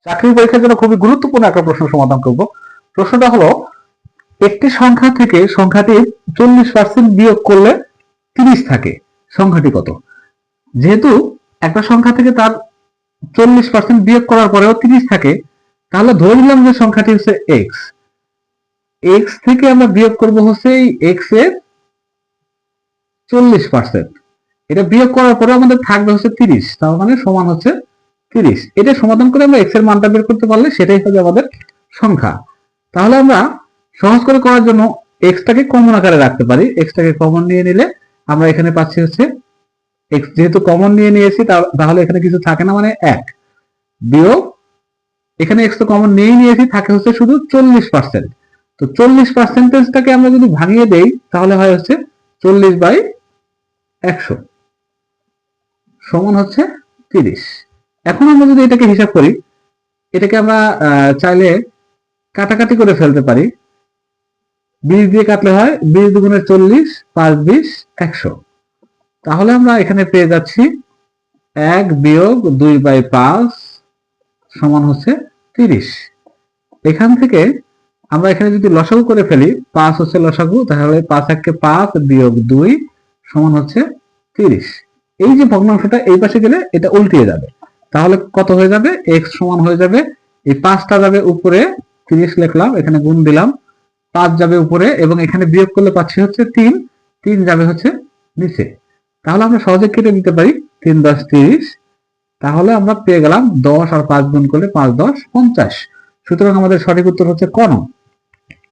চাকরির পরীক্ষার জন্য খুবই গুরুত্বপূর্ণ একটা প্রশ্ন সমাধান করব। প্রশ্নটা হলো, একটি সংখ্যা থেকে সংখ্যাটির 40% বিয়োগ করলে 30 থাকে, সংখ্যাটি কত? যেহেতু একটা সংখ্যা থেকে তার 40% বিয়োগ করার পরেও 30 থাকে, তাহলে ধরে নিলাম যে সংখ্যাটি হচ্ছে এক্স। এক্স থেকে আমরা বিয়োগ করব হচ্ছে এই এক্স এর 40%। এটা বিয়োগ করার পরে আমাদের থাকবে হচ্ছে 30, তার মানে সমান হচ্ছে 30। এটা সমাধান করে আমরা এক্স এর মানটা বের করতে পারলে সেটাই হবে আমাদের সংখ্যা। তাহলে আমরা সহজ করে করার জন্য এক্সটাকে কমন আকারে রাখতে পারি। এক্সটাকে কমন নিয়ে নিলে আমরা এখানে পাচ্ছি হচ্ছে এক্স, যেহেতু কমন নিয়ে নিয়েছি তাহলে এখানে কিছু থাকে না, মানে 1 বিয়োগ এখানে এক্স তো কমন নিয়েই নিয়েছি, থাকে হচ্ছে শুধু 40%। তো 40%টাকে আমরা যদি ভাঙিয়ে দেই তাহলে হয় হচ্ছে 40/100 সমান হচ্ছে 30। এখন আমরা যদি এটাকে হিসাব করি, এটাকে আমরা চাইলে কাটাকাটি করে ফেলতে পারি। 20 দিয়ে কাটলে হয় 20 দুগুণে 40, 5 20 100। তাহলে আমরা এখানে পেয়ে যাচ্ছি 1 বিয়োগ 2/5 সমান হচ্ছে 30। এখান থেকে আমরা এখানে যদি লসাগু করে ফেলি, 5 হচ্ছে লসাগু, তাহলে 5 1 5 বিয়োগ 2 সমান হচ্ছে 30। এই যে ভগ্নাংশটা এই পাশে গেলে এটা উল্টিয়ে যাবে, তাহলে কত হয়ে যাবে? x সমান হয়ে যাবে, এই 5টা যাবে উপরে, 30 লিখলাম, এখানে গুণ দিলাম, 5 যাবে উপরে এবং এখানে বিয়োগ করলে পাচ্ছি হচ্ছে 3, 3 যাবে হচ্ছে নিচে। তাহলে আমরা সহজে কেটে দিতে পারি, 3 10 30। তাহলে আমরা পেয়ে গেলাম 10 আর 5 গুণ করলে 5 10 50। সুতরাং আমাদের সঠিক উত্তর হচ্ছে ক নং।